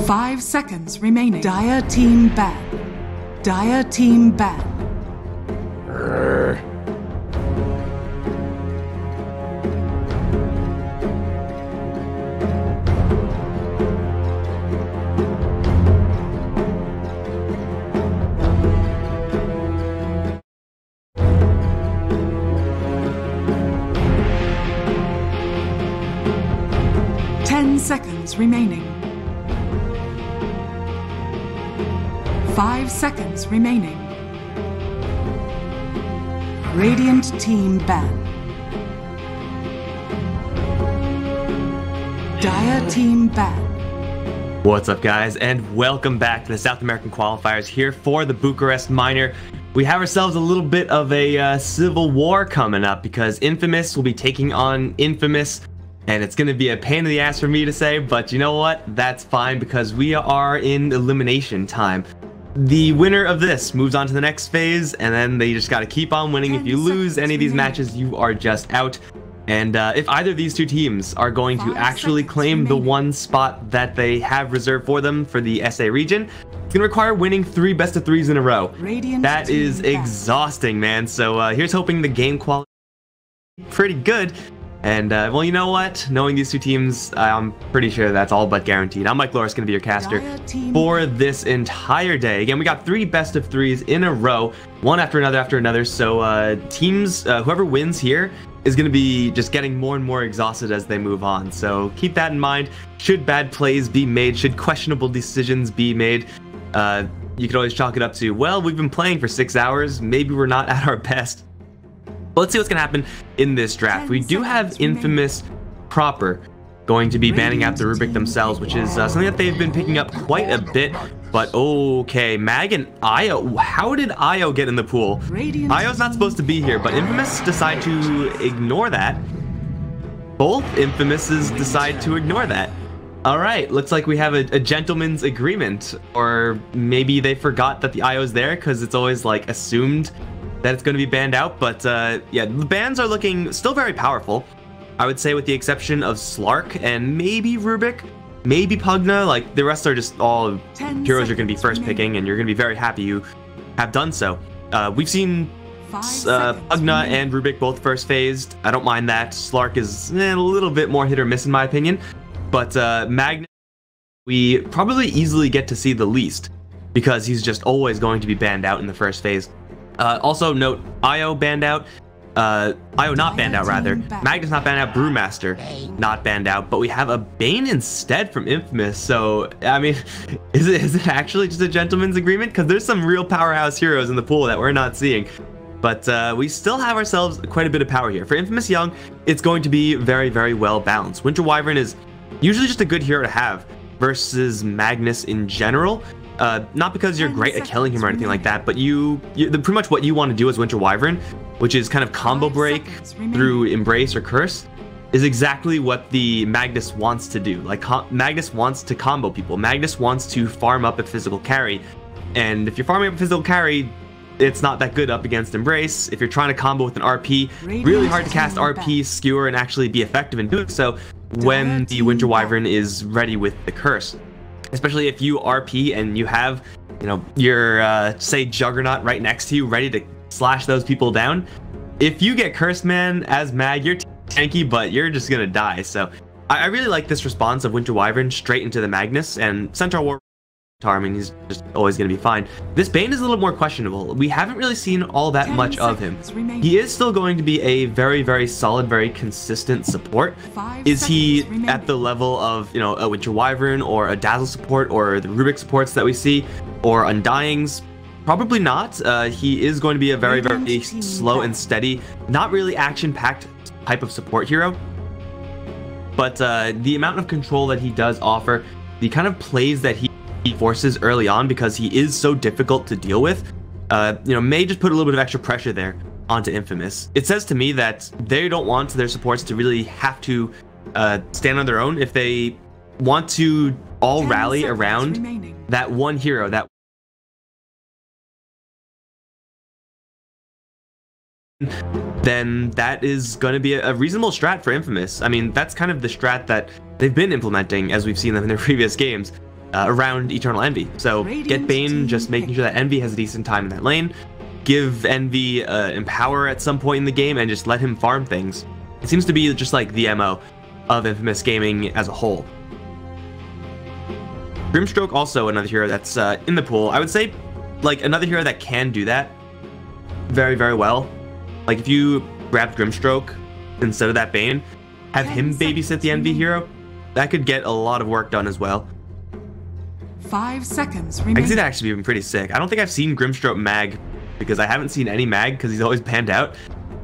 5 seconds remaining. Dire team ban. Dire team ban. 10 seconds remaining. 5 seconds remaining. Radiant team ban. Dire team ban. What's up, guys, and welcome back to the South American qualifiers here for the Bucharest minor. We have ourselves a little bit of a civil war coming up because Infamous will be taking on Infamous, and it's going to be a pain in the ass for me to say, but you know what? That's fine because we are in elimination time. The winner of this moves on to the next phase, and then they just got to keep on winning. If you lose any of these matches, you are just out. And if either of these two teams are going to actually claim the one spot that they have reserved for them for the SA region, it's going to require winning 3 best-of-3s in a row. That is exhausting, man. So here's hoping the game quality is pretty good. And, well, you know what? Knowing these two teams, I'm pretty sure that's all but guaranteed. I'm Mike Loris, going to be your caster for this entire day. Again, we got 3 best-of-3s in a row, one after another. So teams, whoever wins here is going to be just getting more and more exhausted as they move on. So keep that in mind. Should bad plays be made, should questionable decisions be made, you could always chalk it up to, well, we've been playing for 6 hours, maybe we're not at our best. But let's see what's going to happen in this draft. We do have Infamous proper going to be banning out the Rubik themselves, which is something that they've been picking up quite a bit. But okay, Mag and Io, how did Io get in the pool? Io's not supposed to be here, but Infamous decide to ignore that. Both Infamouses decide to ignore that. Alright, looks like we have a gentleman's agreement. Or maybe they forgot that the Io's there, because it's always like assumed that it's going to be banned out. But yeah, the bans are looking still very powerful, I would say, with the exception of Slark and maybe Rubik, maybe Pugna. Like, the rest are just all heroes you're going to be first picking, and you're going to be very happy you have done so. We've seen Pugna and Rubik both first phased. I don't mind that. Slark is a little bit more hit or miss in my opinion, but Magnus we probably easily get to see the least because he's just always going to be banned out in the first phase. Also note, Io banned out, Io not banned out rather, Magnus not banned out, Brewmaster not banned out, but we have a Bane instead from Infamous. So, I mean, is it actually just a gentleman's agreement? Because there's some real powerhouse heroes in the pool that we're not seeing. But we still have ourselves quite a bit of power here. For Infamous Young, it's going to be very, very well balanced. Winter Wyvern is usually just a good hero to have versus Magnus in general. Not because you're great at killing him or anything like that, but pretty much what you want to do as Winter Wyvern, which is kind of combo break through Embrace or Curse, is exactly what the Magnus wants to do. Like, Magnus wants to combo people. Magnus wants to farm up a physical carry, and if you're farming up a physical carry, it's not that good up against Embrace. If you're trying to combo with an RP, really hard to cast RP, skewer, and actually be effective in doing so when the Winter Wyvern is ready with the Curse. Especially if you RP and you have, you know, your, say, Juggernaut right next to you, ready to slash those people down. If you get Cursed, man, as Mag, you're tanky, but you're just gonna die. So, I really like this response of Winter Wyvern straight into the Magnus, and Centaur War, I mean, he's just always gonna be fine. This Bane is a little more questionable. We haven't really seen all that much of him. He is still going to be a very, very solid, very consistent support. Is he at the level of, you know, a Winter Wyvern or a Dazzle support or the Rubik supports that we see, or Undyings? Probably not. He is going to be a very, very slow and steady, not really action-packed type of support hero. But the amount of control that he does offer, the kind of plays that he forces early on, because he is so difficult to deal with, you know, may just put a little bit of extra pressure there onto Infamous. It says to me that they don't want their supports to really have to stand on their own. If they want to all rally around that one hero, then that is going to be a reasonable strat for Infamous. I mean, that's kind of the strat that they've been implementing as we've seen them in their previous games. around Eternal Envy. So get Bane, just making sure that Envy has a decent time in that lane. Give Envy Empower at some point in the game and just let him farm things. It seems to be just like the MO of Infamous Gaming as a whole. Grimstroke also another hero that's in the pool. I would say like another hero that can do that very, very well. Like if you grab Grimstroke instead of that Bane, have him babysit the Envy hero, that could get a lot of work done as well. 5 seconds I remaining. can see that actually being pretty sick. I don't think I've seen Grimstroke mag because I haven't seen any mag because he's always panned out.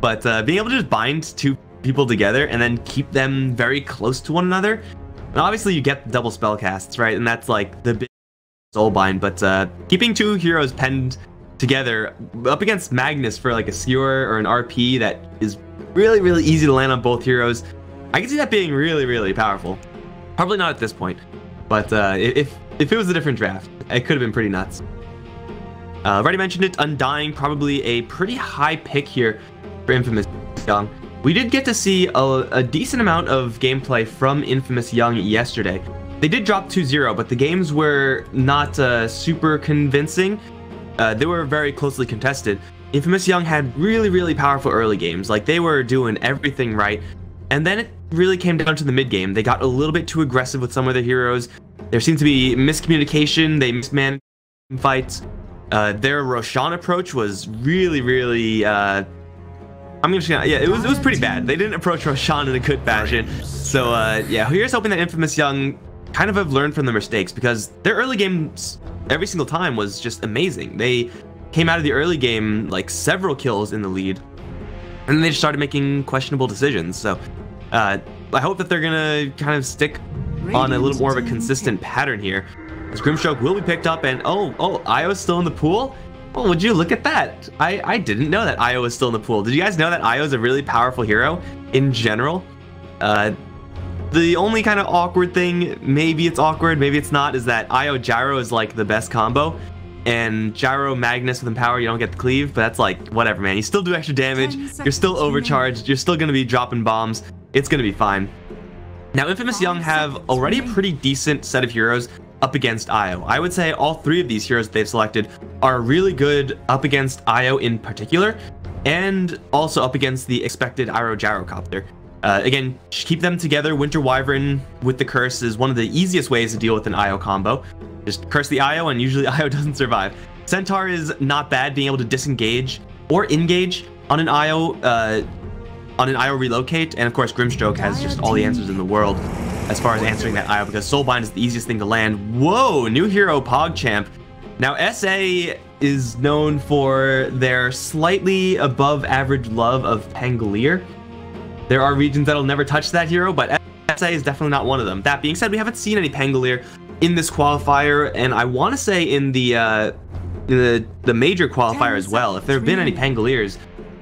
But being able to just bind two people together and then keep them very close to one another. And obviously you get double spell casts, right? And that's like the big soul bind. But keeping two heroes penned together up against Magnus for like a skewer or an RP that is really, really easy to land on both heroes. I can see that being really, really powerful. Probably not at this point. But if it was a different draft, it could have been pretty nuts. Already mentioned it, Undying, probably a pretty high pick here for Infamous Young. We did get to see a decent amount of gameplay from Infamous Young yesterday. They did drop 2-0, but the games were not super convincing. They were very closely contested. Infamous Young had really, really powerful early games. Like, they were doing everything right. And then it really came down to the mid game. They got a little bit too aggressive with some of their heroes. There seemed to be miscommunication. They mismanaged fights. Their Roshan approach was really, really... it was pretty bad. They didn't approach Roshan in a good fashion. So yeah, here's hoping that Infamous Young kind of have learned from their mistakes, because their early games every single time was just amazing. They came out of the early game like several kills in the lead, and then they just started making questionable decisions. So I hope that they're gonna kind of stick on a little more of a consistent pattern here, as Grimstroke will be picked up. And oh, Io's still in the pool. Oh, would you look at that? I didn't know that Io was still in the pool. Did you guys know that Io is a really powerful hero in general? The only kind of awkward thing, maybe it's awkward, maybe it's not, is that Io Gyro is like the best combo, and Gyro Magnus with Empower, you don't get the cleave, but that's like, whatever, man. You still do extra damage, you're still overcharged, you're still going to be dropping bombs, it's going to be fine. Now, Infamous Young have already a pretty decent set of heroes up against Io. I would say all three of these heroes they've selected are really good up against Io in particular, and also up against the expected Io Gyrocopter. Again, keep them together. Winter Wyvern with the curse is one of the easiest ways to deal with an Io combo. Just curse the Io and usually Io doesn't survive. Centaur is not bad, being able to disengage or engage on an Io relocate, and of course Grimstroke has just all the answers in the world as far as answering that Io, because Soulbind is the easiest thing to land. Whoa, new hero PogChamp. Now SA is known for their slightly above average love of Pangolier. There are regions that'll never touch that hero, but SA is definitely not one of them. That being said, we haven't seen any Pangolier in this qualifier, and I want to say in the major qualifier as well. If there have been any Pangoliers,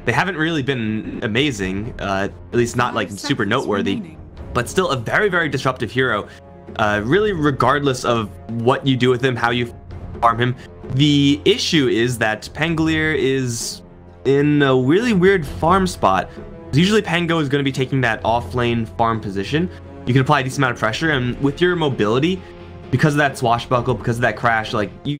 they haven't really been amazing, at least not like super noteworthy, but still a very, very disruptive hero. Really, regardless of what you do with him, how you farm him. The issue is that Pangolier is in a really weird farm spot. Usually Pango is going to be taking that off-lane farm position. You can apply a decent amount of pressure, and with your mobility, because of that swashbuckle, because of that crash, like, you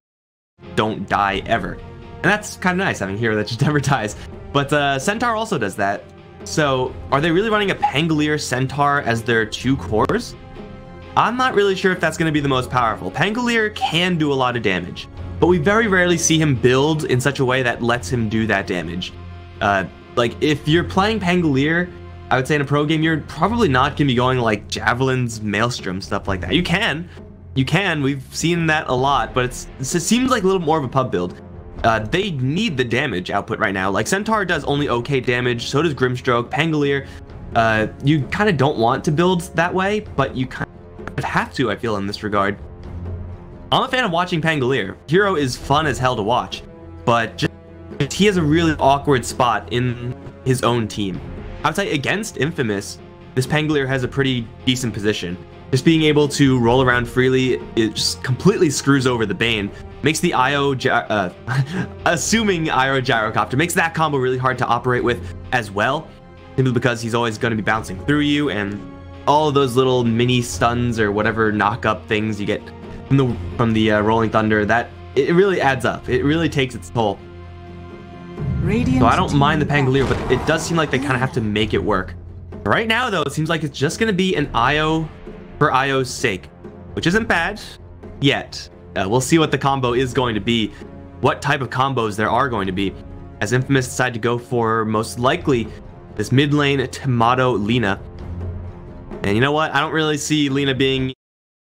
don't die ever. And that's kind of nice, having a hero that just never dies. But Centaur also does that. So are they really running a Pangolier Centaur as their two cores? I'm not really sure if that's going to be the most powerful. Pangolier can do a lot of damage, but we very rarely see him build in such a way that lets him do that damage. Like, if you're playing Pangolier, I would say in a pro game, you're probably not going to be going like Javelins, Maelstrom, stuff like that. You can, we've seen that a lot, but it seems like a little more of a pub build. They need the damage output right now. Like, Centaur does only okay damage, so does Grimstroke. Pangolier, you kind of don't want to build that way, but you kind of have to, I feel, in this regard. I'm a fan of watching Pangolier. Hero is fun as hell to watch, but just he has a really awkward spot in his own team. I would say against Infamous, this Pangolier has a pretty decent position. Just being able to roll around freely, it just completely screws over the Bane. Makes the assuming Io Gyrocopter, makes that combo really hard to operate with as well, simply because he's always going to be bouncing through you, and all of those little mini stuns or whatever knock-up things you get from the Rolling Thunder, that it really adds up. It really takes its toll. So I don't mind the Pangolier, but it does seem like they kind of have to make it work. Right now, though, it seems like it's just going to be an IO for IO's sake, which isn't bad yet. We'll see what the combo is going to be, what type of combos there are going to be, as Infamous decide to go for, most likely, this mid lane Tomato Lina. And you know what? I don't really see Lina being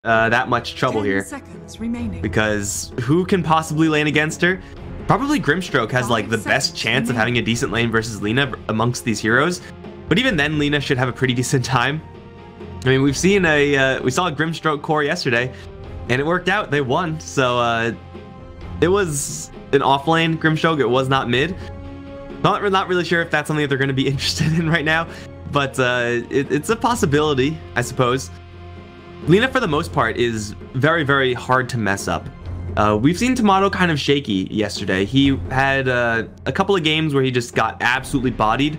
that much trouble here, because who can possibly lane against her? Probably Grimstroke has like the best chance of having a decent lane versus Lina amongst these heroes, but even then Lina should have a pretty decent time. I mean, we saw a Grimstroke core yesterday, and it worked out. They won. So it was an off lane Grimstroke. It was not mid. Not really sure if that's something that they're going to be interested in right now, but it's a possibility, I suppose. Lina, for the most part, is very, very hard to mess up. We've seen Tomato kind of shaky yesterday. He had a couple of games where he just got absolutely bodied,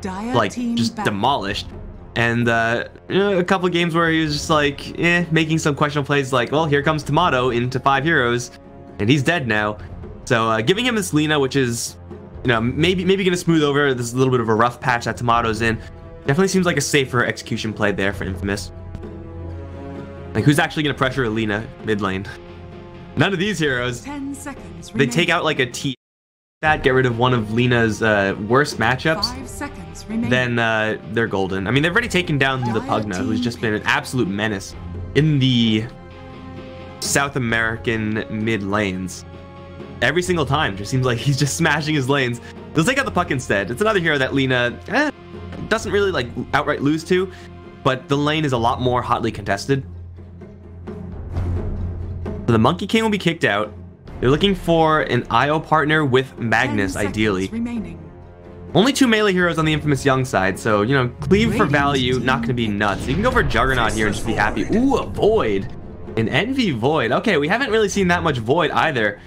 like just demolished. And a couple of games where he was just like, making some questionable plays like, well, here comes Tomato into 5 heroes, and he's dead now. So giving him this Lina, which is, maybe gonna smooth over this little bit of a rough patch that Tomato's in, definitely seems like a safer execution play there for Infamous. Like, who's actually gonna pressure a Lina mid lane? None of these heroes. 10 seconds they take out like a T that, get rid of one of Lina's worst matchups. 5 seconds remaining. Then they're golden. I mean, they've already taken down the Pugna, who's just been an absolute menace in the South American mid lanes. Every single time, just seems like he's just smashing his lanes. They'll take out the Puck instead. It's another hero that Lina doesn't really like outright lose to, but the lane is a lot more hotly contested. So the Monkey King will be kicked out. They're looking for an IO partner with Magnus, ideally. Remaining. Only 2 melee heroes on the Infamous Young side, so, cleave for value, not going to be nuts. You can go for Juggernaut here and just be happy. Ooh, a Void. An Envy Void. Okay, we haven't really seen that much Void either.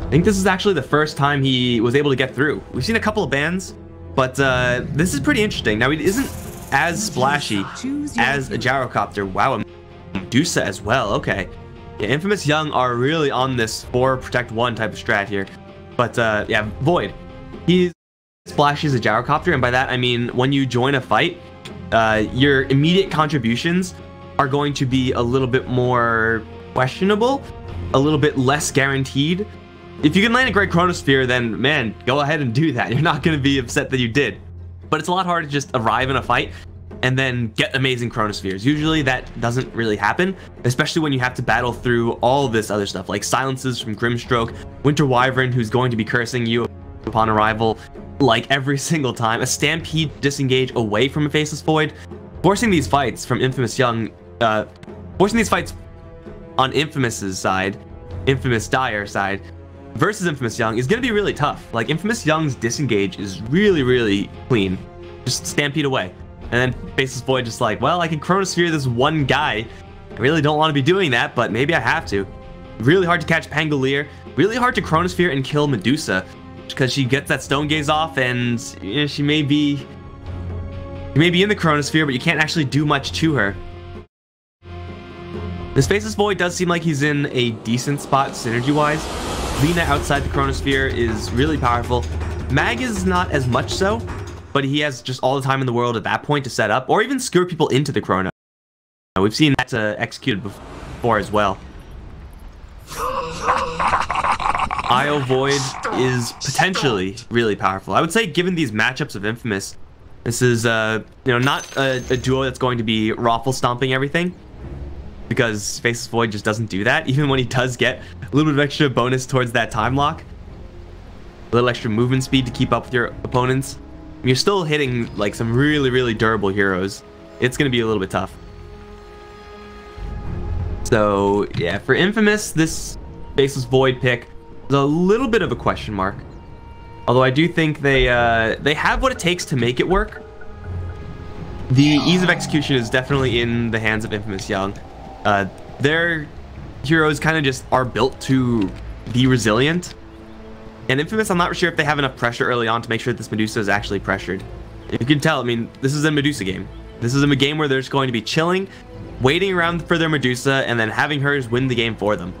I think this is actually the first time he was able to get through. We've seen a couple of bans, but this is pretty interesting. Now, he isn't as splashy as a Gyrocopter. Wow, a Medusa as well. Okay. Yeah, Infamous Young are really on this 4 protect 1 type of strat here. But yeah, Void. He splashes a Gyrocopter, and by that I mean when you join a fight, your immediate contributions are going to be a little bit more questionable, a little bit less guaranteed. If you can land a great Chronosphere, then man, go ahead and do that. You're not going to be upset that you did. But it's a lot harder to just arrive in a fight and then get amazing Chronospheres. Usually that doesn't really happen, especially when you have to battle through all this other stuff, like silences from Grimstroke, Winter Wyvern, who's going to be cursing you upon arrival, like every single time, a Stampede disengage away from a Faceless Void, forcing these fights from Infamous Young, forcing these fights on Infamous's side, Infamous Dire side, versus Infamous Young is going to be really tough. Like, Infamous Young's disengage is really, really clean. Just Stampede away. And then Faceless Void just like, well, I can Chronosphere this one guy. I really don't want to be doing that, but maybe I have to. Really hard to catch Pangolier. Really hard to Chronosphere and kill Medusa, because she gets that Stone Gaze off, and she may be in the Chronosphere, but you can't actually do much to her. This Faceless Void does seem like he's in a decent spot synergy-wise. Lina outside the Chronosphere is really powerful. Mag is not as much so, but he has just all the time in the world at that point to set up, or even skewer people into the Chrono. We've seen that executed before as well. IO Void is potentially really powerful. I would say, given these matchups of Infamous, this is not a duo that's going to be raffle stomping everything, because Faceless Void just doesn't do that. Even when he does get a little bit of extra bonus towards that time lock, a little extra movement speed to keep up with your opponents, you're still hitting like some really, really durable heroes. It's going to be a little bit tough. So yeah, for Infamous, this Faceless Void pick is a little bit of a question mark. Although I do think they have what it takes to make it work. The ease of execution is definitely in the hands of Infamous Young. Their heroes kind of just are built to be resilient. And Infamous, I'm not sure if they have enough pressure early on to make sure that this Medusa is actually pressured. You can tell, I mean, this is a Medusa game. This is a game where they're just going to be chilling, waiting around for their Medusa and then having hers win the game for them.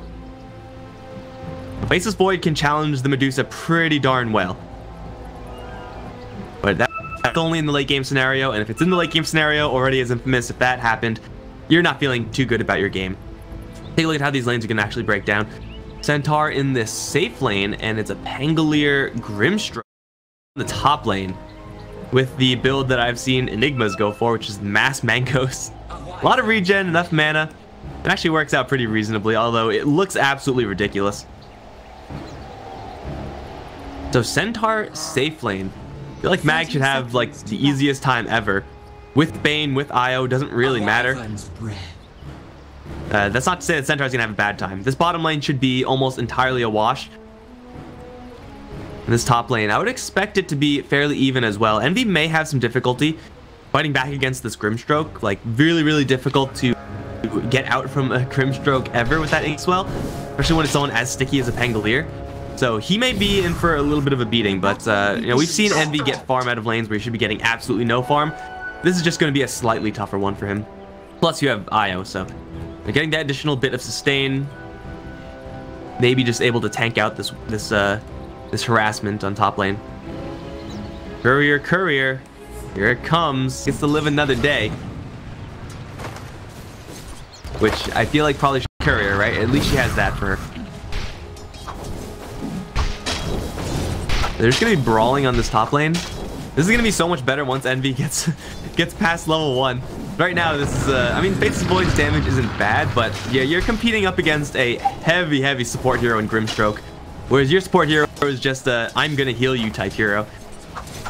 Faceless Void can challenge the Medusa pretty darn well. But that's only in the late game scenario, and if it's in the late game scenario already as Infamous, if that happened, you're not feeling too good about your game. Take a look at how these lanes are going to actually break down. Centaur in this safe lane, and it's a Pangolier Grimstroke in the top lane with the build that I've seen Enigmas go for, which is Mass Mangoes. A lot of regen, enough mana. It actually works out pretty reasonably, although it looks absolutely ridiculous. So Centaur safe lane. I feel like Mag should have like the easiest time ever. With Bane, with IO, doesn't really matter. That's not to say that Centaur's gonna have a bad time. This bottom lane should be almost entirely a wash. In this top lane, I would expect it to be fairly even as well. Envy may have some difficulty fighting back against this Grimstroke. Like, really difficult to get out from a Grimstroke ever with that Inkswell, especially when it's someone as sticky as a Pangolier. So he may be in for a little bit of a beating, but you know, we've seen Envy get farm out of lanes where he should be getting absolutely no farm. This is just going to be a slightly tougher one for him. Plus you have IO, so you're getting that additional bit of sustain. Maybe just able to tank out this harassment on top lane. Courier, here it comes. Gets to live another day. Which I feel like probably should be Courier, right? At least she has that for her. They're just gonna be brawling on this top lane. This is gonna be so much better once Envy gets past level 1. Right now, this is I mean, Faceless Void's damage isn't bad, but yeah, you're competing up against a heavy support hero in Grimstroke, whereas your support hero is just a I'm gonna heal you type hero.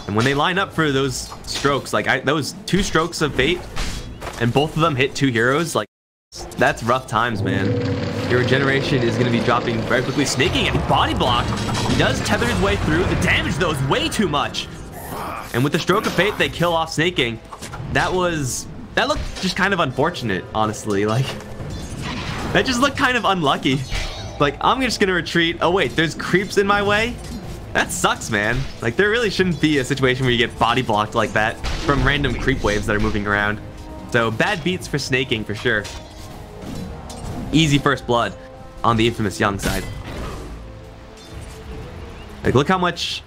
And when they line up for those strokes, like those 2 strokes of fate, and both of them hit 2 heroes, like that's rough times, man. Your regeneration is going to be dropping very quickly. Snaking and body blocked. He does tether his way through. The damage, though, is way too much. And with the stroke of fate, they kill off Snaking. That looked just kind of unfortunate, honestly. Like, that just looked kind of unlucky. Like, I'm just going to retreat. Oh, wait, there's creeps in my way? That sucks, man. Like, there really shouldn't be a situation where you get body blocked like that from random creep waves that are moving around. So, bad beats for Snaking, for sure. Easy first blood on the Infamous Young side. Like, look how much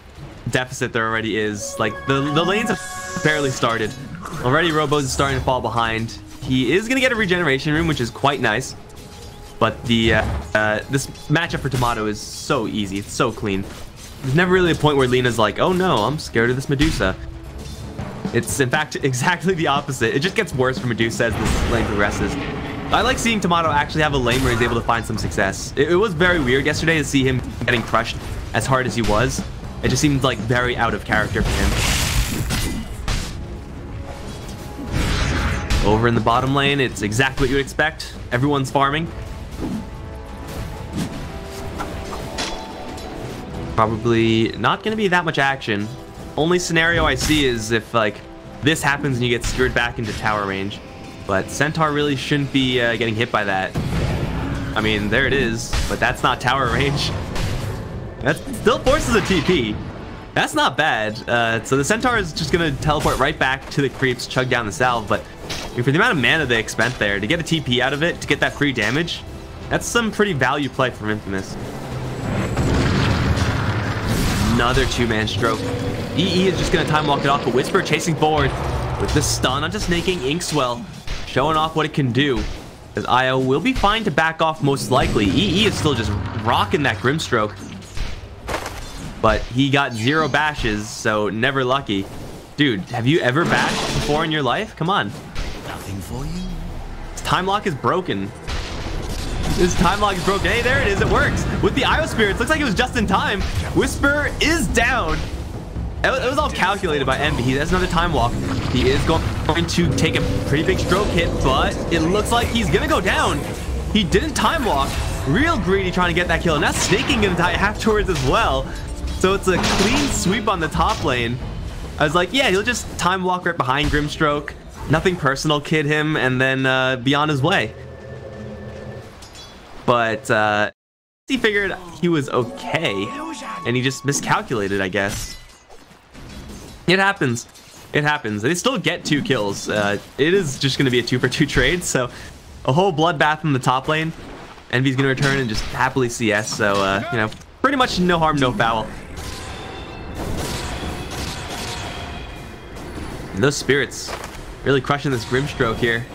deficit there already is. Like, the lanes have barely started. Already Robo's is starting to fall behind. He is going to get a regeneration room, which is quite nice. But the this matchup for Tomato is so easy. It's so clean. There's never really a point where Lena's like, oh no, I'm scared of this Medusa. It's, in fact, exactly the opposite. It just gets worse for Medusa as this lane progresses. I like seeing Tomato actually have a lane where he's able to find some success. It was very weird yesterday to see him getting crushed as hard as he was. It just seemed like very out of character for him. Over in the bottom lane, it's exactly what you would expect. Everyone's farming. Probably not going to be that much action. Only scenario I see is if like this happens and you get skewered back into tower range. But Centaur really shouldn't be getting hit by that. I mean, there it is, but that's not tower range. That still forces a TP. That's not bad. So the Centaur is just going to teleport right back to the creeps, chug down the salve. But for the amount of mana they expend there, to get a TP out of it, to get that free damage, that's some pretty value play from Infamous. Another 2-man stroke. EE is just going to time walk it off, but Whisper chasing forward with the stun onto Snaking Inkswell. Showing off what it can do, as IO will be fine to back off most likely. EE is still just rocking that Grimstroke, but he got 0 bashes, so never lucky. Dude, have you ever bashed before in your life? Come on. Nothing for you. His time lock is broken. His time lock is broken. Hey, there it is. It works. With the IO Spirits, looks like it was just in time. Whisper is down. It was all calculated by Envy. He has another time walk. He is going to take a pretty big stroke hit, but it looks like he's going to go down. He didn't time walk. Real greedy trying to get that kill. And that's Snaking going to die afterwards as well. So it's a clean sweep on the top lane. I was like, yeah, he'll just time walk right behind Grimstroke. Nothing personal, kid him, and then be on his way. But he figured he was okay. And he just miscalculated, I guess. It happens. It happens. They still get 2 kills. It is just going to be a 2-for-2 trade, so a whole bloodbath in the top lane. Envy's going to return and just happily CS, so, you know, pretty much no harm, no foul. And those spirits really crushing this Grimstroke here.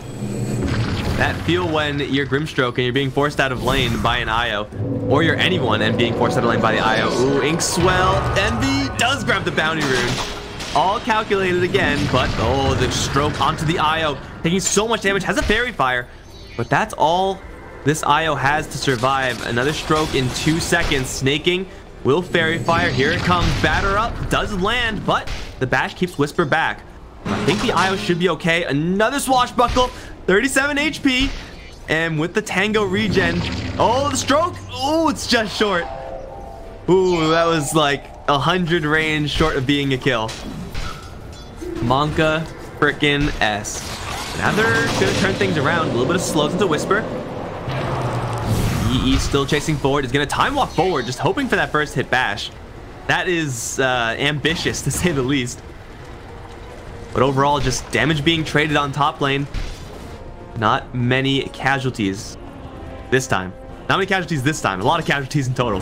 That feel when you're Grimstroke and you're being forced out of lane by an IO, or you're anyone and being forced out of lane by the IO. Ooh, Inkswell. Envy does grab the bounty rune. All calculated again, but oh, the stroke onto the IO, taking so much damage. Has a fairy fire, but that's all this IO has to survive. Another stroke in 2 seconds. Snaking will fairy fire. Here it comes. Batter up. Does land, but the bash keeps Whisper back. I think the IO should be okay. Another swashbuckle. 37 HP. And with the Tango regen. Oh, the stroke. Oh, it's just short. Ooh, that was like 100 range short of being a kill. Monka frickin' S. Now they're gonna turn things around. A little bit of slows into Whisper. EE still chasing forward. Is gonna time walk forward, just hoping for that first hit bash. That is ambitious to say the least. But overall, just damage being traded on top lane. Not many casualties this time. Not many casualties this time. A lot of casualties in total.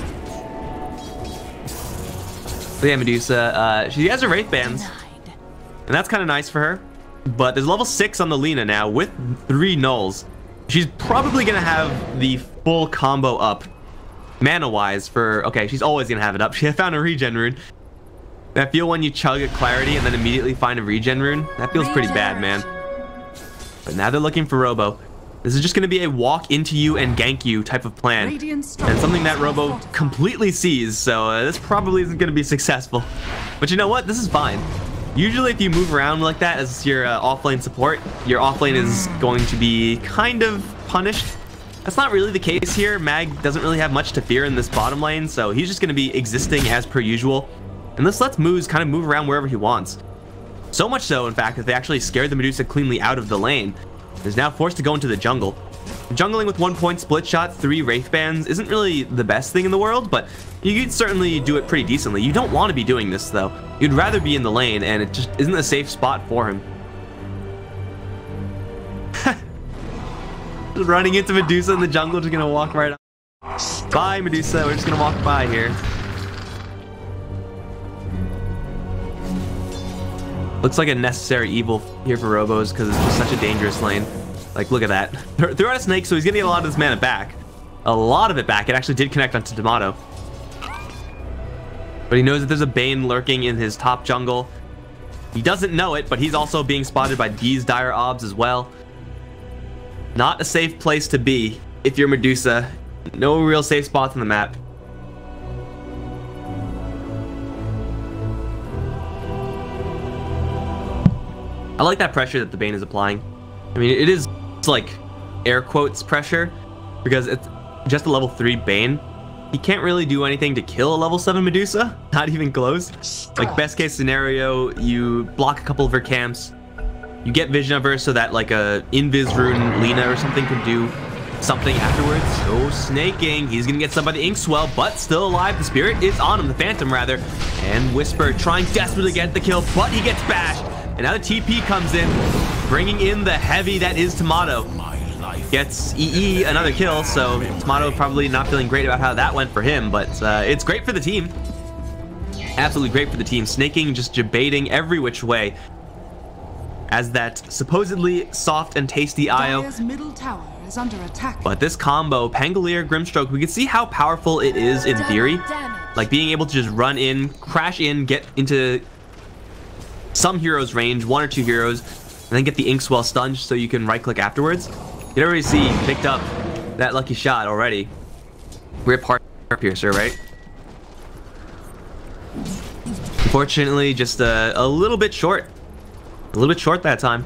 But yeah, Medusa, she has her Wraith Bands. And that's kind of nice for her. But there's level 6 on the Lina now with 3 nulls. She's probably going to have the full combo up mana-wise for... Okay, she's always going to have it up. She found a regen rune. I feel when you chug a Clarity and then immediately find a regen rune, that feels pretty bad, man. But now they're looking for Robo. This is just going to be a walk into you and gank you type of plan. And something that Robo completely sees, so this probably isn't going to be successful. But you know what? This is fine. Usually if you move around like that as your offlane support, your offlane is going to be kind of punished. That's not really the case here. Mag doesn't really have much to fear in this bottom lane, so he's just going to be existing as per usual. And this lets Moose kind of move around wherever he wants. So much so, in fact, that they actually scared the Medusa cleanly out of the lane. Is now forced to go into the jungle. Jungling with 1 point split shot, 3 Wraith Bands isn't really the best thing in the world, but you could certainly do it pretty decently. You don't want to be doing this though. You'd rather be in the lane, and it just isn't a safe spot for him. Just running into Medusa in the jungle, just gonna walk right up. Bye, Medusa. We're just gonna walk by here. Looks like a necessary evil here for Robos because it's just such a dangerous lane. Like, look at that. Threw out a snake, so he's gonna get a lot of this mana back. A lot of it back. It actually did connect onto Tomato. But he knows that there's a Bane lurking in his top jungle. He doesn't know it, but he's also being spotted by these dire obs as well. Not a safe place to be if you're Medusa. No real safe spots on the map. I like that pressure that the Bane is applying. I mean, it is like air quotes pressure because it's just a level 3 Bane. He can't really do anything to kill a level 7 Medusa. Not even close. Like, best case scenario, you block a couple of her camps. You get vision of her so that like a Invis rune Lina or something can do something afterwards. Oh, snaking. He's gonna get somebody Inkswell, but still alive. The Spirit is on him, the Phantom rather. And Whisper trying desperately to get the kill, but he gets bashed. And now the TP comes in, bringing in the heavy that is Tomato. Gets EE another kill, so Tomato probably not feeling great about how that went for him, but it's great for the team. Absolutely great for the team. Snaking just debating every which way as that supposedly soft and tasty IO. Middle tower is under attack. But this combo, Pangolier, Grimstroke, we can see how powerful it is in theory. Like being able to just run in, crash in, get into some heroes range, 1 or 2 heroes, and then get the Inkswell stun so you can right click afterwards. You can already see picked up that lucky shot already. Rip Heart Piercer, right? Unfortunately, just a little bit short. A little bit short that time.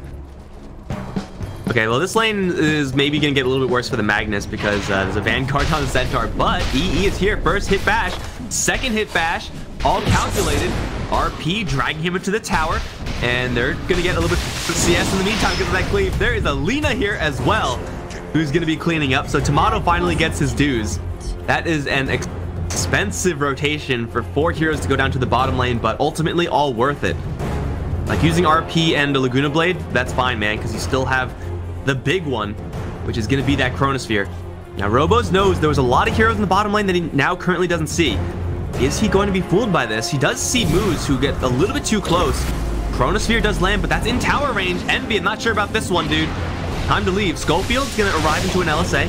Okay, well this lane is maybe gonna get a little bit worse for the Magnus because there's a Vanguard on the Centaur, but EE is here. First hit bash, second hit bash, all calculated. RP dragging him into the tower, and they're gonna get a little bit of CS in the meantime because of that cleave. There is a Lina here as well, who's gonna be cleaning up. So Tomato finally gets his dues. That is an expensive rotation for 4 heroes to go down to the bottom lane, but ultimately all worth it. Like using RP and the Laguna Blade, that's fine, man, because you still have the big one, which is going to be that Chronosphere. Now, Robos knows there was a lot of heroes in the bottom lane that he now currently doesn't see. Is he going to be fooled by this? He does see Moose, who get a little bit too close. Chronosphere does land, but that's in tower range. Envy, I'm not sure about this one, dude. Time to leave. Schofield's going to arrive into an LSA.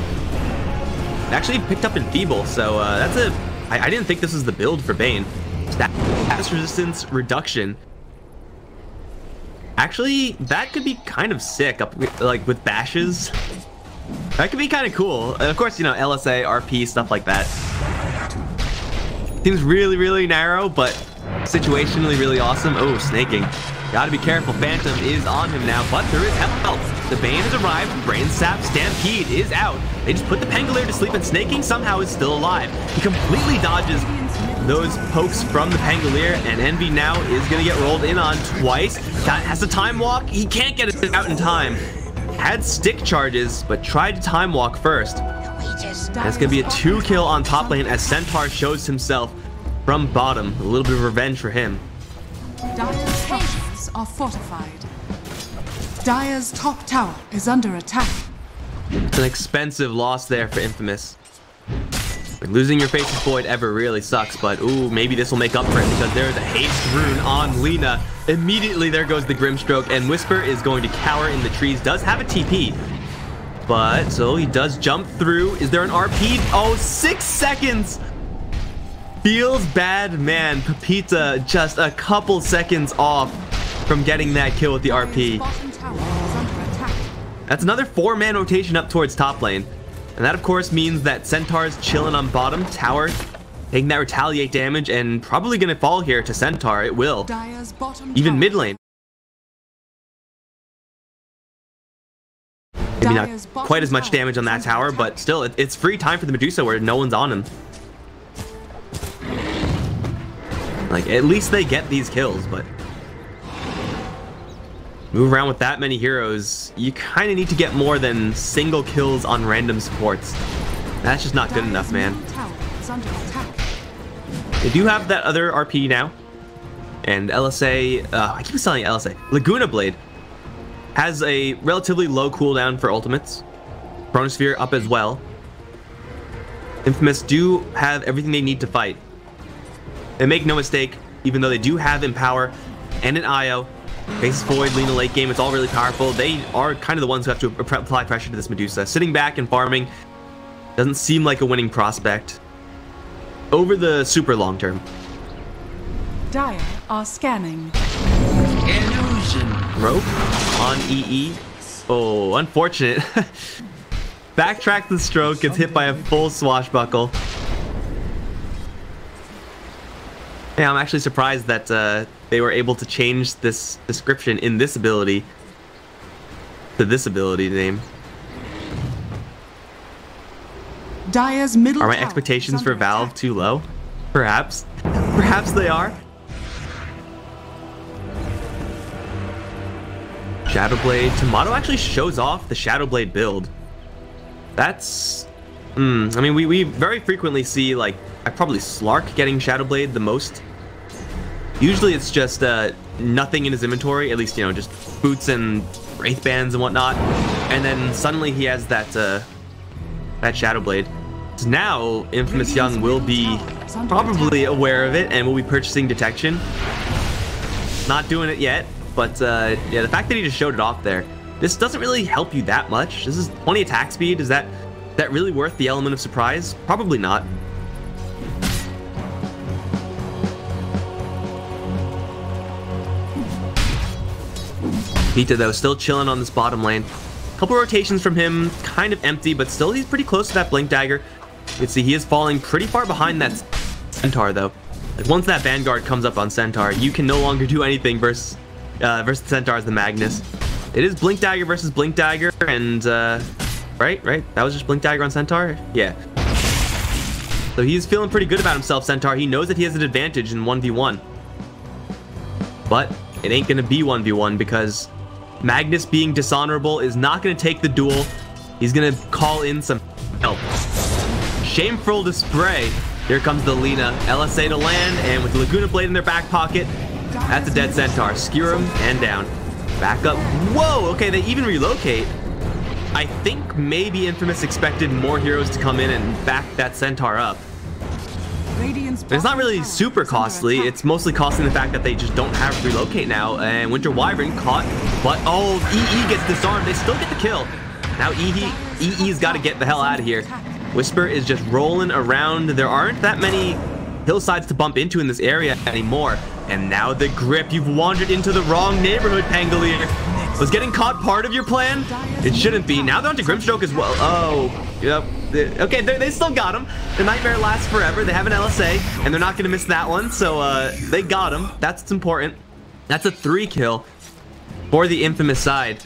Actually picked up Enfeeble, so that's a... I didn't think this was the build for Bane. Status resistance reduction. Actually, that could be kind of sick, like with bashes. That could be kind of cool. And of course, you know, LSA, RP, stuff like that. Seems really, really narrow, but situationally really awesome. Oh, snaking. Gotta be careful. Phantom is on him now, but there is help. The Bane has arrived. Brain Sap Stampede is out. They just put the Pangolier to sleep, and Snaking somehow is still alive. He completely dodges those pokes from the Pangolier, and Envy now is going to get rolled in on twice. Has a time walk. He can't get it out in time. Had stick charges, but tried to time walk first. That's going to be a 2-kill on top lane as Centaur shows himself from bottom. A little bit of revenge for him. Dire's structures are fortified. Dire's top tower is under attack. It's an expensive loss there for Infamous. Like, losing your Faceless Void ever really sucks, but ooh, maybe this will make up for it because there's a haste rune on Lina. Immediately there goes the Grimstroke, and Whisper is going to cower in the trees. Does have a TP, but so he does jump through. Is there an RP? Oh, 6 seconds. Feels bad, man. Pepita just a couple seconds off from getting that kill with the RP. That's another 4-man rotation up towards top lane. And that, of course, means that Centaur's chilling on bottom tower, taking that retaliate damage, and probably going to fall here to Centaur. It will. Even mid lane. Maybe not quite as much damage on that tower, but still, it's free time for the Medusa where no one's on him. Like, at least they get these kills, but... move around with that many heroes, you kind of need to get more than single kills on random supports. That's just not good enough, man. They do have that other RP now. And LSA, I keep saying LSA. Laguna Blade has a relatively low cooldown for ultimates. Chronosphere up as well. Infamous do have everything they need to fight. And make no mistake, even though they do have Empower and an IO, Faceless Void, Lina late game, it's all really powerful. They are kind of the ones who have to apply pressure to this Medusa. Sitting back and farming doesn't seem like a winning prospect over the super long term. Dire are scanning. Illusion. Rope on EE. Oh, unfortunate. Backtrack the stroke, gets hit by a full swashbuckle. Yeah, I'm actually surprised that they were able to change this description in this ability to this ability name. Dire's middle Are my tower expectations is for under Valve attack. too low? Perhaps. Perhaps they are. Shadowblade. Tomato actually shows off the Shadowblade build. That's... I mean, we very frequently see, like, probably Slark getting Shadowblade the most. Usually it's just nothing in his inventory, at least, you know, just boots and wraith bands and whatnot. And then suddenly he has that that Shadowblade. So now Infamous Young will be probably aware of it and will be purchasing detection. Not doing it yet, but yeah, the fact that he just showed it off there, this doesn't really help you that much. This is 20 attack speed. Is that really worth the element of surprise? Probably not. Vita, though, still chilling on this bottom lane. Couple rotations from him, kind of empty, but still he's pretty close to that Blink Dagger. You can see he is falling pretty far behind that Centaur, though. Like, once that Vanguard comes up on Centaur, you can no longer do anything versus Centaur as the Magnus. It is Blink Dagger versus Blink Dagger, and right? That was just Blink Dagger on Centaur? Yeah. So he's feeling pretty good about himself, Centaur. He knows that he has an advantage in 1v1. But it ain't gonna be 1v1 because Magnus being dishonorable is not gonna take the duel. He's gonna call in some help. Shameful to spray. Here comes the Lina. LSA to land, and with the Laguna Blade in their back pocket, That's a dead Centaur. Skewer him and down. Back up. Whoa, okay, they even relocate. I think maybe Infamous expected more heroes to come in and back that Centaur up. It's not really super costly. It's mostly costing the fact that they just don't have relocate now. And Winter Wyvern caught, but oh, EE gets disarmed. They still get the kill. Now EE's got to get the hell out of here. Whisper is just rolling around. There aren't that many hillsides to bump into in this area anymore. And now the grip. You've wandered into the wrong neighborhood, Pangolier. Was getting caught part of your plan? It shouldn't be. Now they're onto Grimstroke as well. Oh, yep. Okay, they still got him. The Nightmare lasts forever. They have an LSA, and they're not going to miss that one. So they got him. That's what's important. That's a 3 kill for the Infamous side.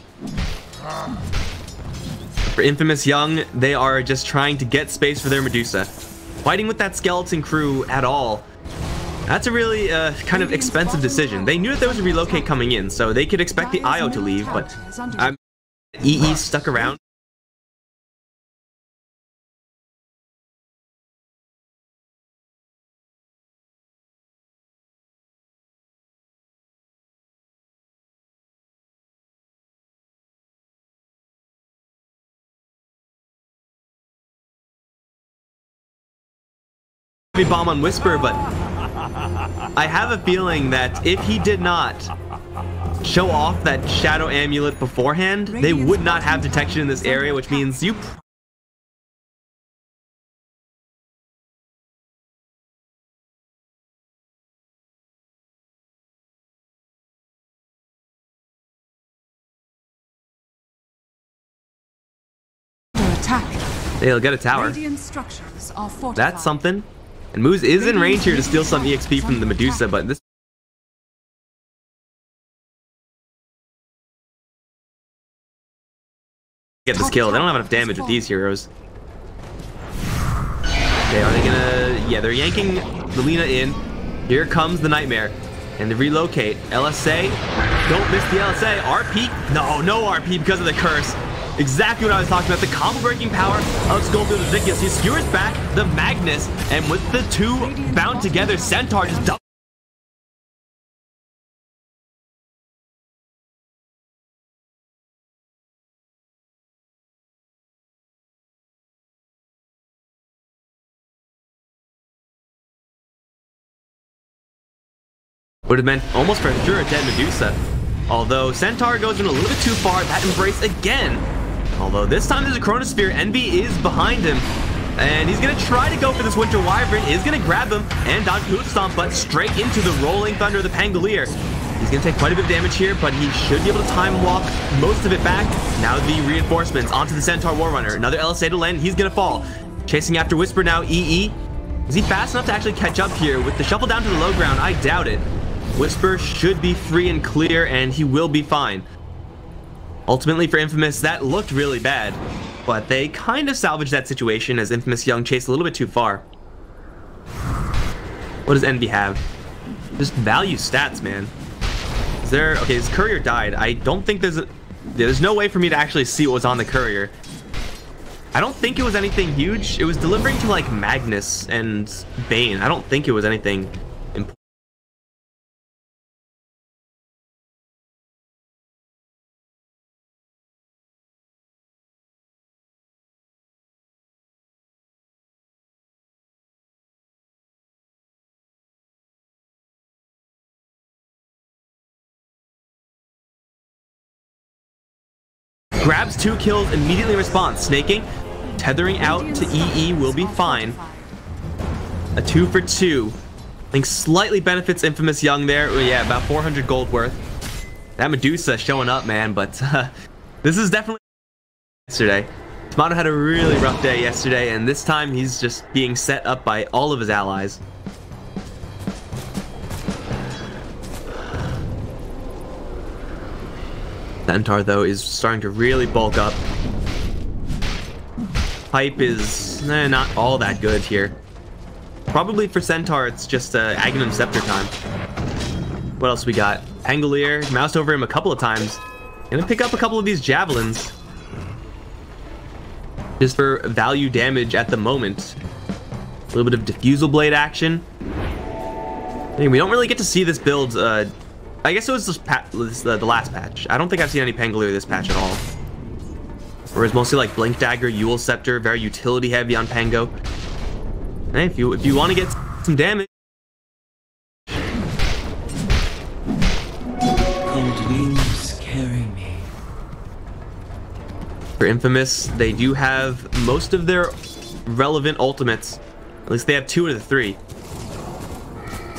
For Infamous Young, they are just trying to get space for their Medusa. Fighting with that skeleton crew at all. That's a really kind of expensive decision. They knew that there was a relocate coming in, so they could expect the IO to leave, but EE stuck around. Bomb on Whisper, but I have a feeling that if he did not show off that Shadow Amulet beforehand, they would not have detection in this area, which means you... They'll get a tower. That's something. And Moose is in range here to steal some EXP from the Medusa, but this... Get this kill. They don't have enough damage with these heroes. Okay, are they gonna... Yeah, they're yanking the Lina in. Here comes the Nightmare. And the relocate. LSA. Don't miss the LSA. RP. No RP because of the curse. Exactly what I was talking about. The combo breaking power of Schofield is ridiculous. He skewers back the Magnus, and with the two bound together, Centaur just double. Would have meant almost for sure a dead Medusa. Although Centaur goes in a little bit too far. That embrace again. Although this time there's a Chronosphere. Envy is behind him. And he's going to try to go for this Winter Wyvern. Is going to grab him and dodge Hoof Stomp, but straight into the Rolling Thunder of the Pangolier. He's going to take quite a bit of damage here, but he should be able to time walk most of it back. Now the reinforcements onto the Centaur Warrunner. Another LSA to land. He's going to fall. Chasing after Whisper now. EE. Is he fast enough to actually catch up here? With the shuffle down to the low ground, I doubt it. Whisper should be free and clear, and he will be fine. Ultimately for Infamous, that looked really bad, but they kind of salvaged that situation as Infamous Young chased a little bit too far. What does Envy have? Just value stats, man. Is there... Okay, his courier died. I don't think there's no way for me to actually see what was on the courier. I don't think it was anything huge. It was delivering to like Magnus and Bane. I don't think it was anything important. Grabs 2 kills, immediately responds. Snaking, tethering out to EE will be fine. A 2 for 2. I think slightly benefits Infamous Young there. Yeah, about 400 gold worth. That Medusa showing up, man, but this is definitely yesterday. Tomato had a really rough day yesterday, and this time he's just being set up by all of his allies. Centaur, though, is starting to really bulk up. Pipe is not all that good here. Probably for Centaur, it's just Aghanim Scepter time. What else we got? Pangolier, moused over him a couple of times. Gonna pick up a couple of these javelins. Just for value damage at the moment. A little bit of diffusal blade action. I mean, we don't really get to see this build I guess it was the last patch. I don't think I've seen any Pangolier this patch at all. Whereas mostly like Blink Dagger, Yule Scepter, very utility heavy on Pango. Hey, if you want to get some damage. Cold winds carry me. For Infamous, they do have most of their relevant ultimates. At least they have 2 of the 3.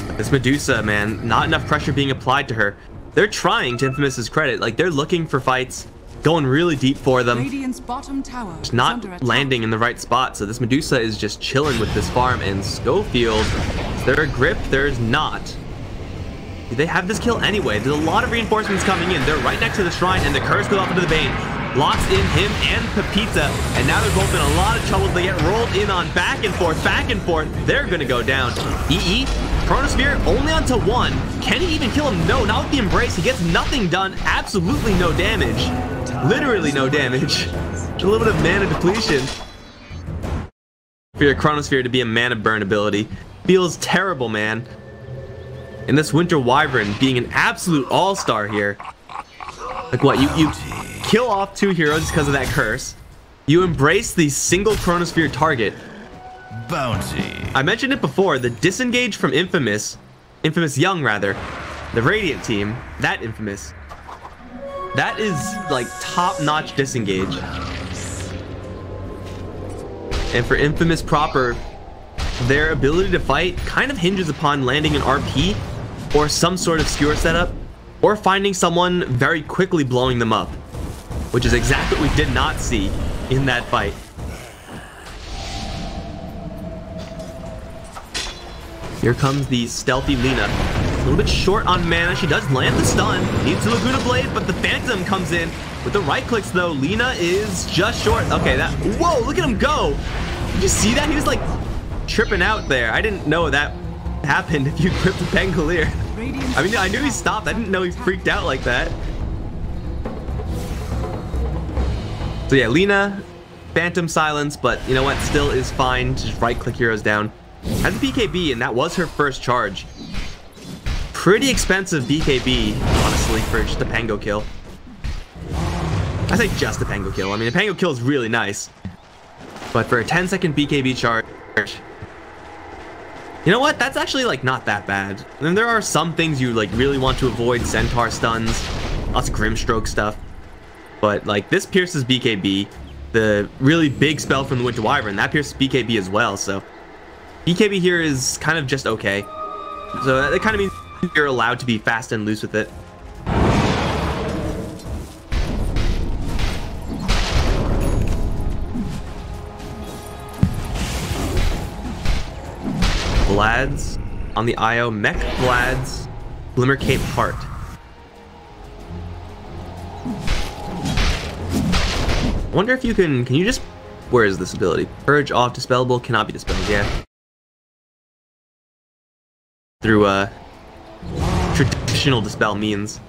But this Medusa, man, not enough pressure being applied to her. They're trying, to Infamous's credit. Like, they're looking for fights, going really deep for them. Radiant's bottom tower Just not landing in the right spot. So this Medusa is just chilling with this farm. And Schofield, is there a grip? There's not. Do they have this kill anyway? There's a lot of reinforcements coming in. They're right next to the shrine, and the curse goes off into the Bane. Locks in him and Pepita, and now they're both in a lot of trouble. They get rolled in on back and forth, back and forth. They're gonna go down. EE, Chronosphere only onto 1. Can he even kill him? No, not with the Embrace. He gets nothing done. Absolutely no damage. Literally no damage. A little bit of mana depletion. For your Chronosphere to be a mana burn ability feels terrible, man. And this Winter Wyvern being an absolute all-star here. Like what, you kill off 2 heroes because of that curse. You embrace the single Chronosphere target. Bounty. I mentioned it before, the disengage from Infamous Young rather, the Radiant team, that Infamous. That is like top-notch disengage. And for Infamous proper, their ability to fight kind of hinges upon landing an RP or some sort of skewer setup, or finding someone very quickly blowing them up, which is exactly what we did not see in that fight. Here comes the stealthy Lina. A little bit short on mana. She does land the stun. Needs the Laguna Blade, but the Phantom comes in. With the right clicks, though, Lina is just short. Okay, that... Whoa, look at him go! Did you see that? He was, like, tripping out there. I didn't know that happened if you gripped the Pangolier. I mean, I knew he stopped. I didn't know he freaked out like that. So yeah, Lina, Phantom Silence, but you know what? Still is fine to just right-click heroes down. Has a BKB, and that was her first charge. Pretty expensive BKB, honestly, for just a Pango kill. I say just a Pango kill. I mean, a Pango kill is really nice. But for a 10-second BKB charge... You know what? That's actually, like, not that bad. And there are some things you, like, really want to avoid. Centaur stuns, lots of Grimstroke stuff. But, like, this pierces BKB. The really big spell from the Winter Wyvern, that pierces BKB as well, so... BKB here is kind of just okay. So that kind of means you're allowed to be fast and loose with it. Vlad's on the IO. Mech Vlad's Glimmer Cape Heart. I wonder if you can you just... Where is this ability? Purge off dispellable, cannot be dispelled, yeah. Through traditional dispel means.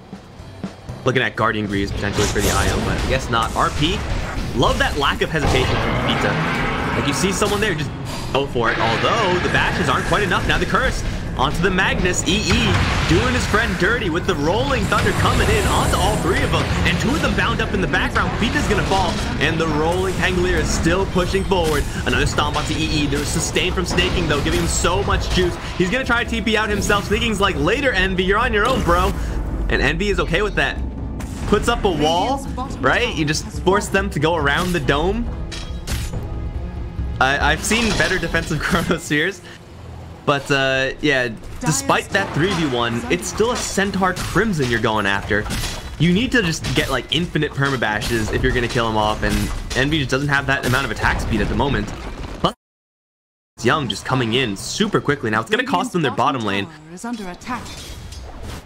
Looking at Guardian Greaves potentially for the IO, but I guess not. RP, love that lack of hesitation from Pita. Like you see someone there, just go for it. Although the bashes aren't quite enough. Now the curse onto the Magnus. EE doing his friend dirty with the rolling thunder coming in onto all 3 of them, and 2 of them bound up in the background. Pita's gonna fall, and the rolling Pangolier is still pushing forward. Another stomp onto EE. There was sustain from Snaking though, giving him so much juice. He's gonna try to TP out himself. Snaking's like, later Envy, you're on your own, bro. And Envy is okay with that. Puts up a wall, right? You just force them to go around the dome. I've seen better defensive Chronospheres, but yeah, despite that 3v1, it's still a Centaur Crimson you're going after. You need to just get like infinite permabashes if you're gonna kill him off, and Envy just doesn't have that amount of attack speed at the moment. Plus, Young just coming in super quickly. Now it's gonna cost them their bottom lane.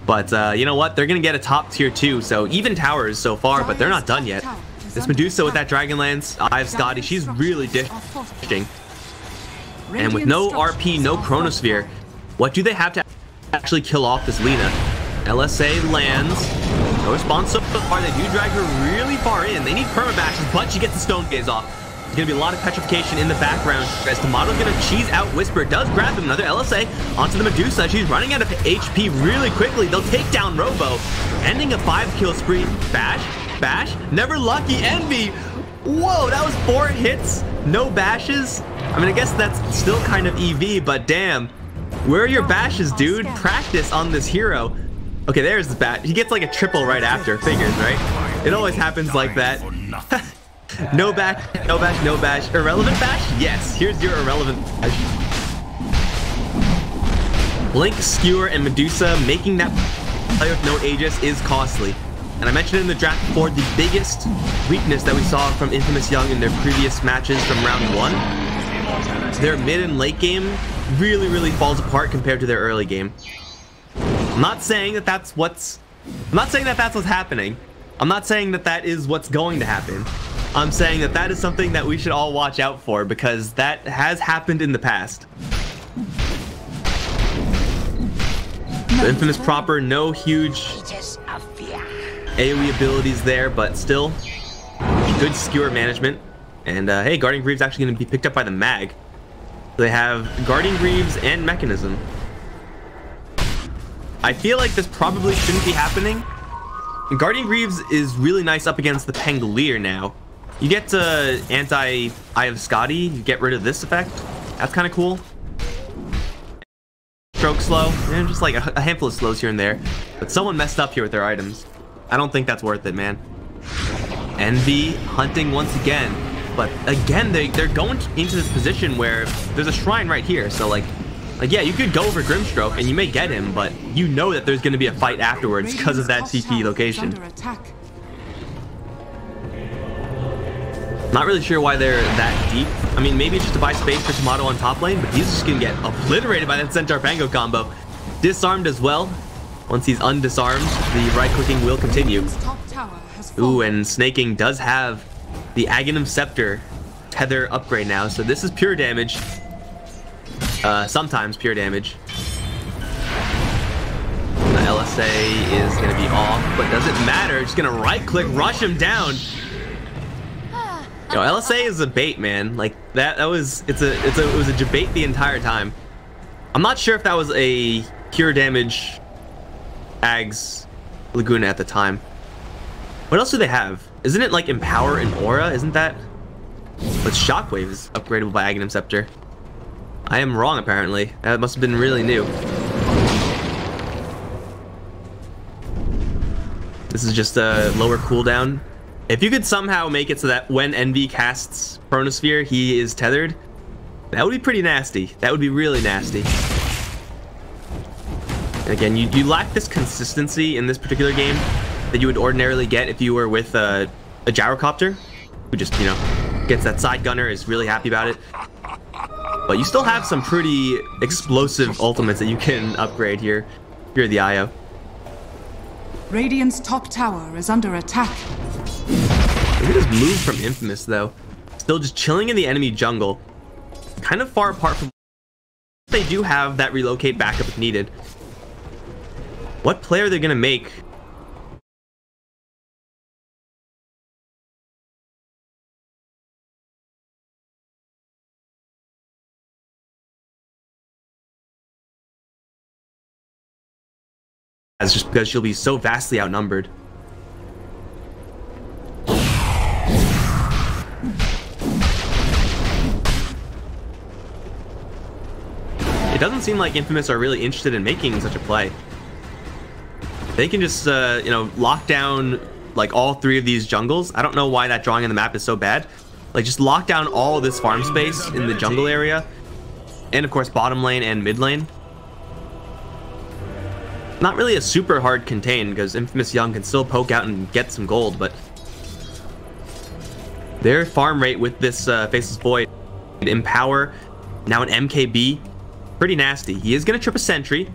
But you know what? They're gonna get a top tier 2, so even towers so far, but they're not done yet. This Medusa with that Dragonlance, I have Scotty, she's really dishing. And with no RP, no Chronosphere, what do they have to actually kill off this Lina? LSA lands, no response so far. They do drag her really far in. They need permabashes, but she gets the Stone Gaze off. Gonna be a lot of petrification in the background as Tomato's gonna cheese out Whisper. Does grab him. Another LSA onto the Medusa. She's running out of HP really quickly. They'll take down Robo, ending a 5-kill spree. Bash, never lucky. Envy. Whoa, that was 4 hits, no bashes. I mean, I guess that's still kind of EV, but damn. Where are your bashes, dude? Practice on this hero. Okay, there's the bat. He gets like a triple right after. Figures, right? It always happens like that. No bash, no bash, no bash. Irrelevant bash? Yes, here's your irrelevant bash. Blink, Skewer, and Medusa making that play with no Aegis is costly. And I mentioned in the draft before, the biggest weakness that we saw from Infamous Young in their previous matches from round 1, their mid and late game really falls apart compared to their early game. I'm not saying that that's what's happening. I'm not saying that that is what's going to happen. I'm saying that that is something that we should all watch out for, because that has happened in the past. The Infamous proper, no huge AoE abilities there, but still good skewer management. And hey, Guardian Greaves actually going to be picked up by the mag. They have Guardian Greaves and Mechanism. I feel like this probably shouldn't be happening. Guardian Greaves is really nice up against the Pangolier now. You get anti Eye of Scotty, you get rid of this effect. That's kind of cool. Stroke slow, and just like a handful of slows here and there. But someone messed up here with their items. I don't think that's worth it, man. Envy hunting once again. But again, they're going into this position where there's a shrine right here. So like yeah, you could go for Grimstroke and you may get him, but you know that there's going to be a fight afterwards because of that CP location. Not really sure why they're that deep. I mean, maybe it's just to buy space for Tomato on top lane, but he's just going to get obliterated by that Centaur Pango combo. Disarmed as well. Once he's undisarmed, the right-clicking will continue. Ooh, and Snaking does have the Aghanim Scepter tether upgrade now, so this is pure damage. Sometimes pure damage. The LSA is going to be off, but doesn't matter. Just going to right-click, rush him down. Yo, LSA is a bait, man. Like it was a debate the entire time. I'm not sure if that was a pure damage Ags Laguna at the time. What else do they have? Isn't it like Empower and Aura? Isn't that? But Shockwave is upgradable by Aghanim Scepter. I am wrong, apparently. That must have been really new. This is just a lower cooldown. If you could somehow make it so that when Envy casts Chronosphere, he is tethered, that would be pretty nasty. That would be really nasty. And again, you lack this consistency in this particular game that you would ordinarily get if you were with a Gyrocopter, who just, you know, gets that side gunner, is really happy about it. But you still have some pretty explosive ultimates that you can upgrade here. Here are the IO. Radiant's top tower is under attack. Look at this move from Infamous, though. Still just chilling in the enemy jungle. Kind of far apart from... They do have that relocate backup if needed. What play are they going to make? As just because she'll be so vastly outnumbered. It doesn't seem like Infamous are really interested in making such a play. They can just, you know, lock down like all 3 of these jungles. I don't know why that drawing on the map is so bad. Like, just lock down all this farm space in the jungle area, and of course bottom lane and mid lane. Not really a super hard contain, because Infamous Young can still poke out and get some gold, but their farm rate with this Faceless Void, Empower, now an MKB, pretty nasty. He is going to trip a sentry,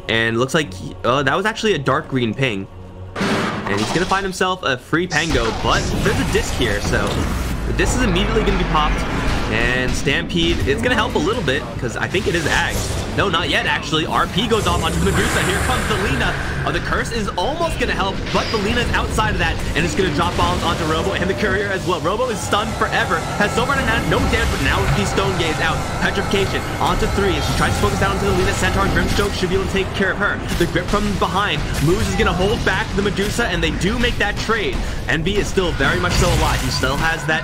and looks like that was actually a dark green ping, and he's going to find himself a free Pango, but there's a disc here, so the disc is immediately going to be popped. And Stampede, it's gonna help a little bit, because I think it is Ag. No, not yet, actually. RP goes off onto the Medusa. Here comes the Lina. The curse is almost gonna help, but the Lina is outside of that, and it's gonna drop bombs onto Robo and the Courier as well. Robo is stunned forever, has so far no damage, but now with the Stone Gaze out. Petrification onto 3, and she tries to focus down onto the Lina. Centaur and Grimstroke should be able to take care of her. The grip from behind. Moose is gonna hold back the Medusa, and they do make that trade. Envy is still very much so alive. He still has that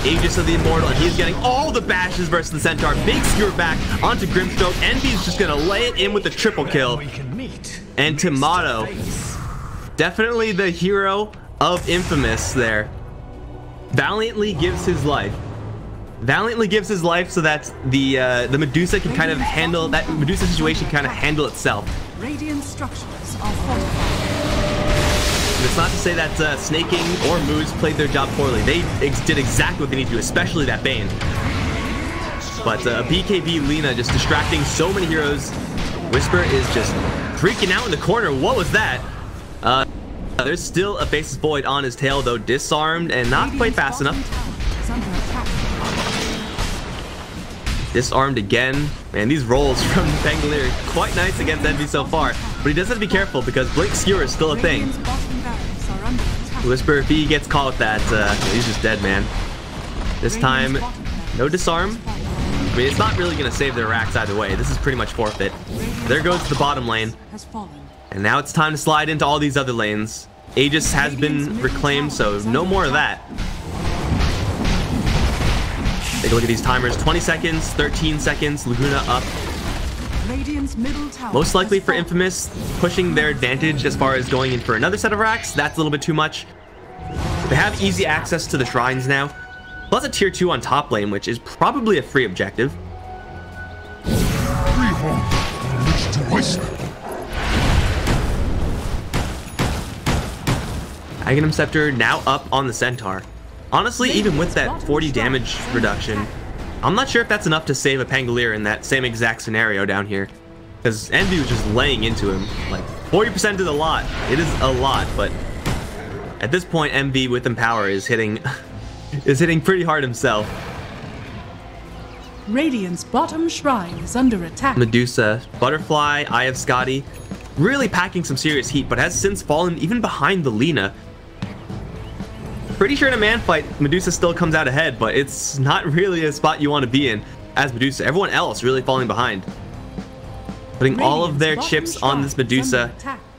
Aegis of the Immortal, and he's getting all the bashes versus the Centaur. Big skewer back onto Grimstroke. Envy's just gonna lay it in with the triple kill. And Tomato, definitely the hero of Infamous there, valiantly gives his life. Valiantly gives his life so that the Medusa can kind of handle, that Medusa situation can kind of handle itself. Radiant structures are fortified. It's not to say that Snaking or Moose played their job poorly. They did exactly what they need to do, especially that Bane. But BKB Lina just distracting so many heroes. Whisper is just freaking out in the corner. What was that? There's still a Faceless Void on his tail, though disarmed and not quite fast enough. Disarmed again. Man, these rolls from Pangolier are quite nice against Envy so far. But he does have to be careful because Blink Skewer is still a thing. Whisper, if he gets caught with that, he's just dead, man. This time, no disarm. I mean, it's not really going to save their racks either way. This is pretty much forfeit. There goes the bottom lane. And now it's time to slide into all these other lanes. Aegis has been reclaimed, so no more of that. Take a look at these timers. 20 seconds, 13 seconds, Laguna up. Most likely for Infamous, pushing their advantage as far as going in for another set of racks. That's a little bit too much. They have easy access to the shrines now. Plus a tier 2 on top lane, which is probably a free objective. Aghanim Scepter now up on the Centaur. Honestly, even with that 40 damage reduction, I'm not sure if that's enough to save a Pangolier in that same exact scenario down here. Because Envy was just laying into him. Like, 40% is a lot. It is a lot, but at this point, Envy with Empower is hitting pretty hard himself. Radiant's bottom shrine is under attack. Medusa, Butterfly, Eye of Scotty, really packing some serious heat, but has since fallen even behind the Lina. Pretty sure in a man fight, Medusa still comes out ahead, but it's not really a spot you want to be in as Medusa. Everyone else really falling behind. Putting all of their chips on this Medusa,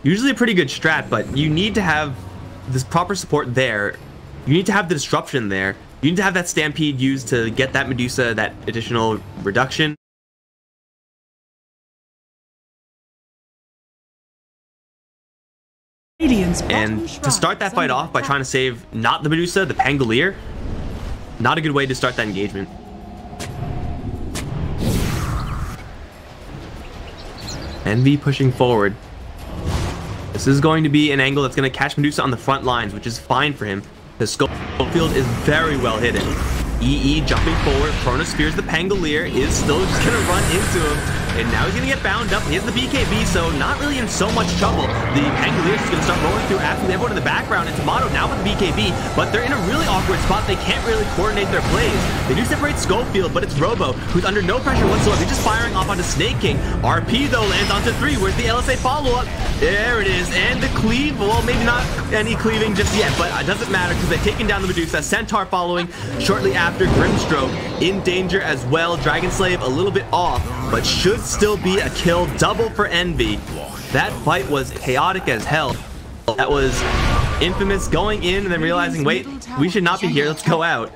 usually a pretty good strat, but you need to have this proper support there. You need to have the disruption there. You need to have that Stampede used to get that Medusa that additional reduction. And to start that fight off by trying to save not the Medusa, the Pangolier, not a good way to start that engagement. Envy pushing forward. This is going to be an angle that's going to catch Medusa on the front lines, which is fine for him. The Schofield is very well hidden. EE jumping forward. Chronospheres the Pangolier is still just going to run into him. And now he's going to get bound up. He has the BKB, so not really in so much trouble. The Pangolier is going to start rolling through after everyone in the background. And Tomato now with the BKB, but they're in a really awkward spot. They can't really coordinate their plays. They do separate Schofield, but it's Robo, who's under no pressure whatsoever. He's just firing off onto Snake King. RP, though, lands onto 3. Where's the LSA follow-up? There it is. And the cleave, well, maybe not any cleaving just yet, but it doesn't matter because they've taken down the Medusa. Centaur following shortly after. Grimstroke in danger as well. Dragon Slave a little bit off, but should still be a kill. Double for Envy. That fight was chaotic as hell. That was Infamous going in and then realizing, wait, we should not be here, let's go out.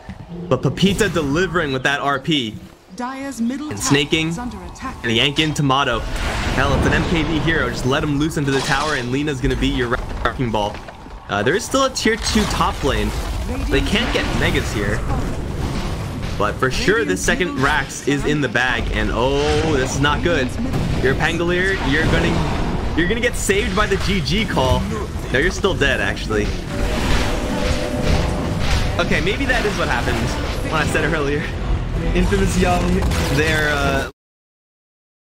But Pepita delivering with that RP. And snaking and yanking Tomato. Hell, it's an MKD hero. Just let him loose into the tower and Lina's gonna be your wrecking ball. There is still a tier 2 top lane. They can't get Megas here. But for sure, this second Rax is in the bag, and oh, this is not good. You're a Pangolier, you're gonna get saved by the GG call. No, you're still dead, actually. Okay, maybe that is what happened when I said earlier. Infamous Young, they're